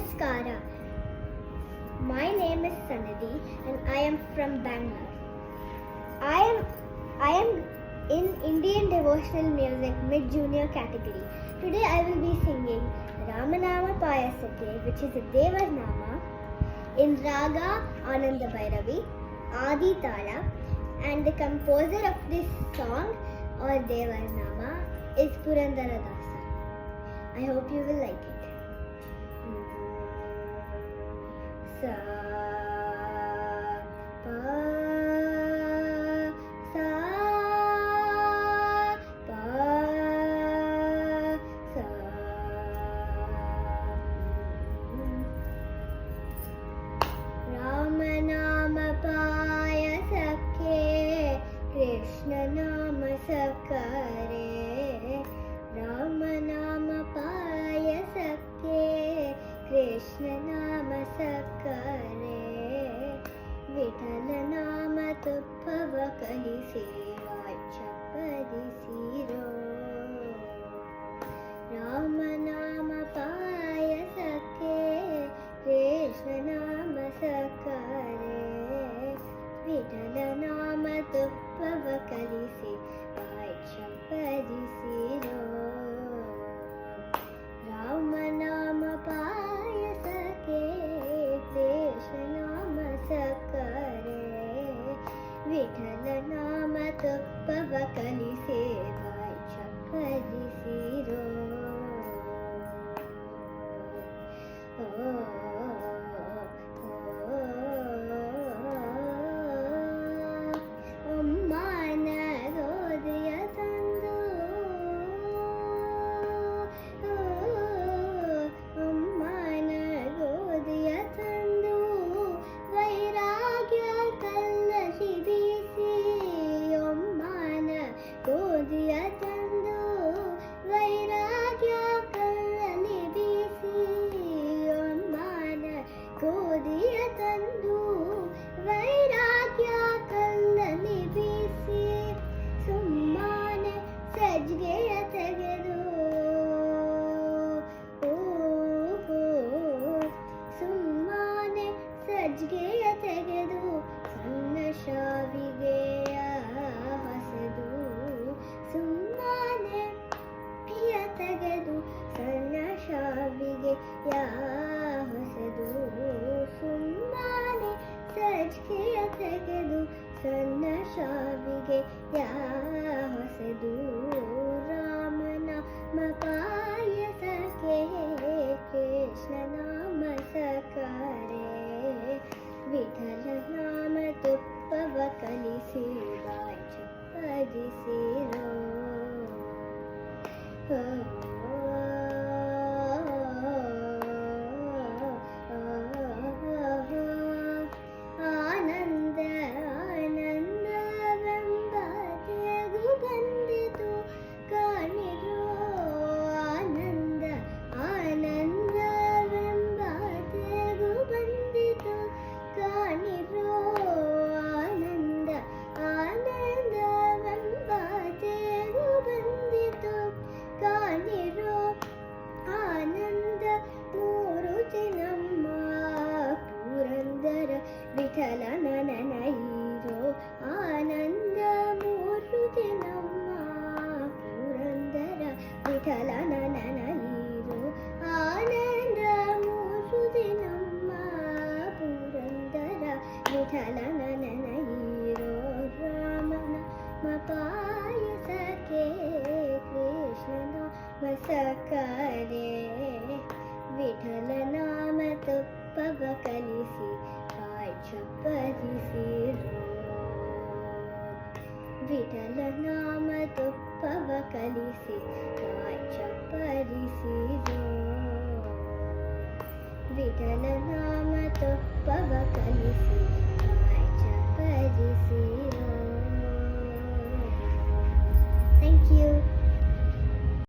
Namaskara. My name is Sanadi and I am from Bangalore. I am in Indian devotional music mid-junior category. Today I will be singing Ramanama Payasake, which is a Devarnama, in Raga Ananda Bhairavi, Adi Tala, and the composer of this song or Devarnama is Purandara Dasa. I hope you will like it. Sa pa sa pa sa. Rama nama payasake, Krishna nama sakare. Rama nama payasake, Krishna nama sakare. Vithala nama tuppava kalisi vachapadisiro. Rama nama payasake, Krishna nama sakare. Vithala nama tuppava kalisi vachapadisiro. Rama nama payasake, Krishna nama sakare. Vithala nama tuppava kalisi vachapadisiro. ಅಮ್ಮನ ಗೋದಿಯ ತಂದು, ಅಮ್ಮನ ಗೋದಿಯ ತಂದು, ವೈರಾಗ್ಯ ಕಲ್ಲಸಿ ಬೀಸಿ. ಅಮ್ಮನ ಗೋದಿಯ ತಂದು, ವೈರಾಗ್ಯ ಕಲ್ಲಲ್ಲಿ ಬೀಸಿ. ಅಮ್ಮನ ಗೋದಿಯ ತಂದು, ವೈರಾಗ್ಯ ಕಲ್ಲಲ್ಲಿ ಬೀಸಿ. ಸುಮ್ಮನೆ ಸಜ್ಗೆಯ ತೆಗೆದು, ಸುಮ್ಮನೆ ಸಜ್ಗೆಯ ತೆಗೆದು, ಸಣ್ಣ ಶಾವಿಗೆಯ ಹೊಸೆದು. ಸುಮ್ಮನೆ ತೆಗೆದು, ಸಣ್ಣ ಶಾವಿಗೆಯ ಹೊಸೆದು. ಸುಮ್ಮನೆ ಸಜ್ಗೆಯ ತೆಗೆದು, ಸಣ್ಣ ಶಾವಿಗೆಯ ಹೊಸೆದು. ರಾಮನಾಮ ಪಾಯಸಕ್ಕೆ, ಕೃಷ್ಣ ನಾಮ ಸಕರೆ. ವಿಠಲ ನಾಮ ತುಪ್ಪವ ಕಲಿಸಿ ವಾಚಪದಿಸಿರೋ. ಆನಂದ ಆನಂದವೆಂಬ ತೆಗು ಬಂದಿತು ಕಾಣಿರೋ. ಆನಂದ ಆನಂದವೆಂಬ ತೆಗು ಬಂದಿತು ಕಾಣಿರೋ. ಆನಂದ ಆನಂದವೆಂಬ ತೆಗು ಬಂದಿತು ಕಾಣಿರೋ. ಆನಂದ ಮೂರುತಿ ನಮ್ಮ ಪುರಂದರ ವಿಠಲನ ನನಯಿರೋ. ಆನಂದ ಮೂರುತಿ ನಮ್ಮ ಪುರಂದರ ವಿಠಲನ ನನಯಿರೋ. ಆನಂದ ಮೂರುತಿ ನಮ್ಮ ಪುರಂದರ ವಿಠಲನ ನನಯಿರೋ. ರಾಮನ ಪಾಯಸಕ್ಕೆ, ಕೃಷ್ಣನ ಮಸಕರೆ. ವಿಠಲ ನಾಮ ತುಪ್ಪವ ಕಲಿಸಿ ವಾಚಪದಿಸಿರೋ. ವಿಠಲ ನಾಮ ತುಪ್ಪವ ಕಲಿಸಿ ವಾಚಪದಿಸಿರೋ. ವಿಠಲ ನಾಮ ತುಪ್ಪವ ಕಲಿಸಿ ವಾಚಪದಿಸಿರೋ.